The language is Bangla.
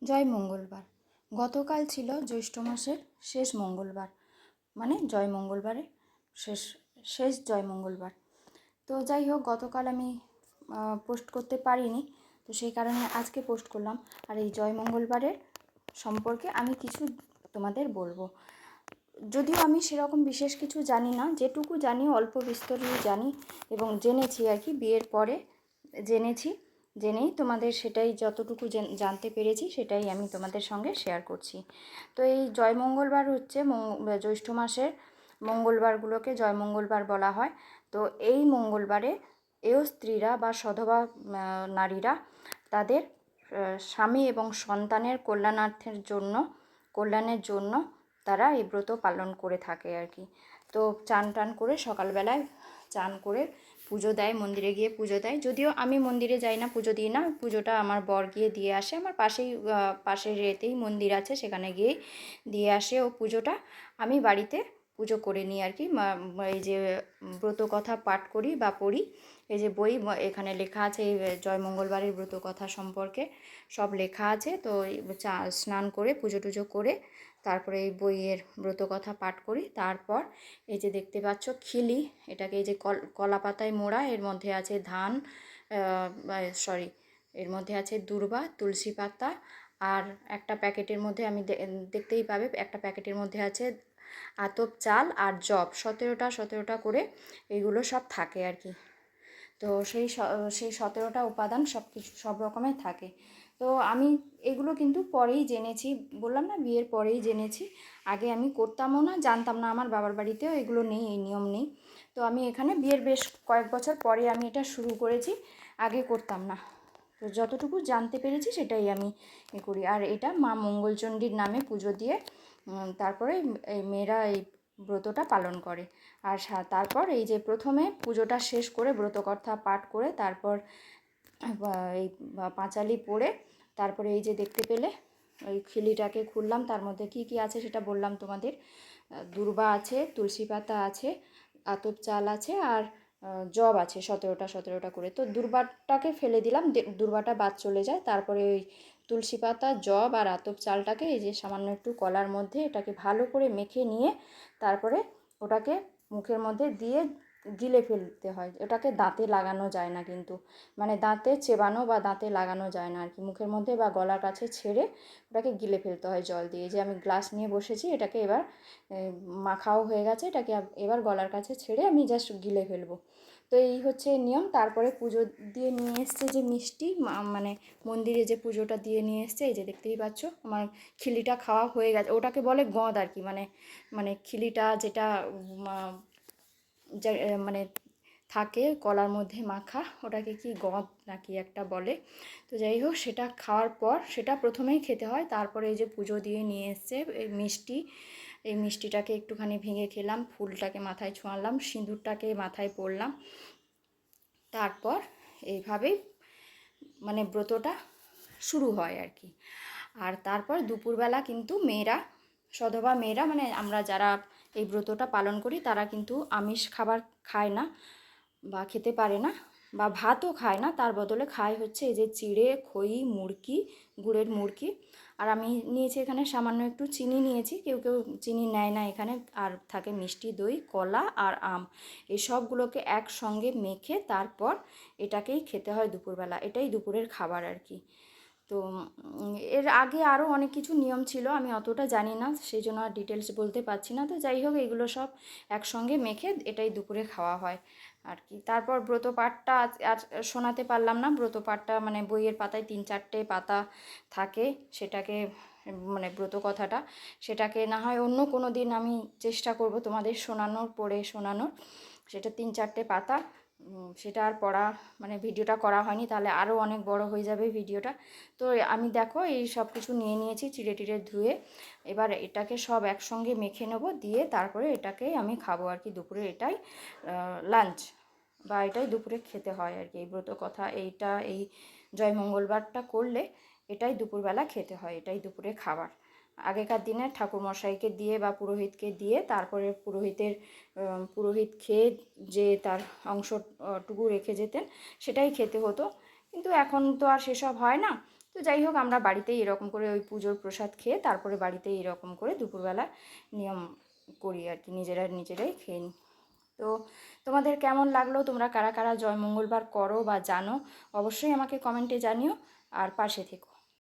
জয় মঙ্গলবার। গতকাল ছিল জ্যৈষ্ঠ মাসের শেষ মঙ্গলবার, মানে জয় মঙ্গলবারে শেষ শেষ জয় মঙ্গলবার। তো যাই হোক, গতকাল আমি পোস্ট করতে পারিনি, তো সেই কারণে আজকে পোস্ট করলাম। আর এই জয় মঙ্গলবারের সম্পর্কে আমি কিছু তোমাদের বলবো। যদিও আমি সেরকম বিশেষ কিছু জানি না, যেটুকু জানি অল্প বিস্তর জানি এবং জেনেছি আর কি, বিয়ের পরে জেনেই তোমাদের সেটাই যতটুকু জানতে পেরেছি সেটাই আমি তোমাদের সঙ্গে শেয়ার করছি। তো এই জয় মঙ্গলবার হচ্ছে জ্যৈষ্ঠ মাসের মঙ্গলবারগুলোকে জয় মঙ্গলবার বলা হয়। তো এই মঙ্গলবারে এও স্ত্রীরা বা সধবা নারীরা তাদের স্বামী এবং সন্তানের কল্যাণের জন্য তারা এই ব্রত পালন করে থাকে আর কি। তো চান টান করে সকালবেলায় চান করে পুজো দেয়, মন্দিরে গিয়ে পুজো দেয়। যদিও আমি মন্দিরে যাই না, পুজো দিই না, পুজোটা আমার বর গিয়ে দিয়ে আসে। আমার পাশের এতেই মন্দির আছে, সেখানে গিয়েই দিয়ে আসে ও পুজোটা। আমি বাড়িতে পুজো করে নিই আর কি। এই যে ব্রত কথা পাঠ করি বা পড়ি, এই যে বই এখানে লেখা আছে এই জয় মঙ্গলবারের ব্রত কথা সম্পর্কে সব লেখা আছে। তো স্নান করে পুজো টুজো করে তারপরে এই বইয়ের ব্রত কথা পাঠ করি। তারপর এই যে দেখতে পাচ্ছ খিলি, এটাকে এই যে কলা পাতায় মোড়া, এর মধ্যে আছে ধান, এর মধ্যে আছে দূর্বা, তুলসী পাতা, আর একটা প্যাকেটের মধ্যে আমি দেখতেই পাবে, একটা প্যাকেটের মধ্যে আছে আতপ চাল আর জব, 17টা করে এইগুলো সব থাকে আর কি। তো সেই 17টা উপাদান সব রকমের থাকে। তো আমি এগুলো কিন্তু পরেই জেনেছি, বললাম না বিয়ের পরেই জেনেছি। আগে আমি করতামও না, জানতাম না, আমার বাবার বাড়িতেও এগুলো নেই, এই নিয়ম নেই। তো আমি এখানে বিয়ের বেশ কয়েক বছর পরে আমি এটা শুরু করেছি, আগে করতাম না। তো যতটুকু জানতে পেরেছি সেটাই আমি করি। আর এটা মা মঙ্গলচণ্ডীর নামে পুজো দিয়ে তারপরে এই মেয়েরা এই ব্রতটা পালন করে। আর তারপর এই যে প্রথমে পুজোটা শেষ করে ব্রতকথা পাঠ করে তারপর এই পাঁচালি পড়ে তারপরে এই যে দেখতে পেলে ওই খিলিটাকে খুললাম, তার মধ্যে কি কি আছে সেটা বললাম তোমাদের। দূর্বা আছে, তুলসী পাতা আছে, আতপ চাল আছে, আর জব আছে 17টা করে। তো দূর্বাটাকে ফেলে দিলাম, দূর্বাটা বাদ চলে যায়। তারপরে ওই তুলসী পাতা, জব আর আতপ চালটাকে এই যে সামান্য একটু কলার মধ্যে এটাকে ভালো করে মেখে নিয়ে তারপরে ওটাকে মুখের মধ্যে দিয়ে গিলে ফেলতে হয়। ওটাকে দাঁতে লাগানো যায় না কিন্তু, মানে দাঁতে চেবানো বা দাঁতে লাগানো যায় না আর কি। মুখের মধ্যে বা গলার কাছে ছেড়ে ওটাকে গিলে ফেলতে হয় জল দিয়ে। যে আমি গ্লাস নিয়ে বসেছি, এটাকে এবার মাখাও হয়ে গেছে, এটাকে এবার গলার কাছে ছেড়ে আমি জাস্ট গিলে ফেলবো। তো এই হচ্ছে নিয়ম। তারপরে পুজো দিয়ে নিয়ে এসছে যে মিষ্টি, মানে মন্দিরে যে পুজোটা দিয়ে নিয়ে এসছে, এই যে দেখতেই পাচ্ছ আমার খিলিটা খাওয়া হয়ে গেছে। ওটাকে বলে গঁদ আর কি, মানে মানে খিলিটা যেটা মানে থাকে কলার মধ্যে মাখা, ওটাকে কি গঁদ নাকি একটা বলে। তো যাই হোক, সেটা খাওয়ার পর সেটা প্রথমেই খেতে হয়। তারপরে এই যে পুজো দিয়ে নিয়ে এসছে এই মিষ্টি, এই মিষ্টিটাকে একটুখানি ভেঙে খেলাম, ফুলটাকে মাথায় ছোঁয়ালাম, সিঁদুরটাকে মাথায় পরলাম। তারপর এইভাবেই মানে ব্রতটা শুরু হয় আর কি। আর তারপর দুপুরবেলা কিন্তু সধবা মেয়েরা, মানে আমরা যারা এই ব্রতটা পালন করি তারা কিন্তু আমিষ খাবার খায় না বা খেতে পারে না, বা ভাতও খায় না। তার বদলে খায় হচ্ছে এই যে চিড়ে, খই, মুড়কি, গুড়ের মুড়কি। আর আমি নিয়েছি এখানে সামান্য একটু চিনি নিয়েছি, কেউ কেউ চিনি নেয় না এখানে। আর থাকে মিষ্টি দই, কলা আর আম, এই সবগুলোকে একসঙ্গে মেখে তারপর এটাকেই খেতে হয় দুপুরবেলা। এটাই দুপুরের খাবার আর কি। তো এর আগে আরও অনেক কিছু নিয়ম ছিল, আমি অতটা জানি না, সেই জন্য আর ডিটেলস বলতে পারছি না। তো যাই হোক, এগুলো সব একসঙ্গে মেখে এটাই দুপুরে খাওয়া হয় আর কি। তারপর ব্রতপাঠটা আর শোনাতে পারলাম না। ব্রতপাঠটা মানে বইয়ের পাতায় 3-4টে পাতা থাকে, সেটাকে মানে ব্রত কথাটা, সেটাকে না হয় অন্য কোনো দিন আমি চেষ্টা করব তোমাদের পড়ে শোনানোর। সেটা 3-4টে পাতা, সেটা আর পড়া মানে ভিডিওটা করা হয়নি, তাহলে আরও অনেক বড় হয়ে যাবে ভিডিওটা। তো আমি দেখো এই সব কিছু নিয়ে নিয়েছি, চিড়ে টিড়ে ধুয়ে। এবার এটাকে সব একসঙ্গে মেখে নেবো, দিয়ে তারপরে এটাকেই আমি খাবো আর কি দুপুরে। এটাই লাঞ্চ বা এটাই দুপুরে খেতে হয় আর কি। এই ব্রত কথা এই জয় মঙ্গলবারটা করলে এটাই দুপুরবেলা খেতে হয়, এটাই দুপুরে খাবার। আগেকার দিনে ঠাকুরমশাইকে দিয়ে বা পুরোহিতকে দিয়ে তারপরে পুরোহিত খেয়ে যে তার অংশটুকু রেখে যেতেন সেটাই খেতে হতো। কিন্তু এখন তো আর সেসব হয় না। তো যাই হোক, আমরা বাড়িতেই এরকম করে ওই পুজোর প্রসাদ খেয়ে তারপরে বাড়িতেই এরকম করে দুপুরবেলা নিয়ম করি আর কি, নিজেরাই খেয়ে নিই। তো তোমাদের কেমন লাগলো, তোমরা কারা কারা জয়মঙ্গলবার করো বা জানো, অবশ্যই আমাকে কমেন্টে জানিও আর পাশে থেকো।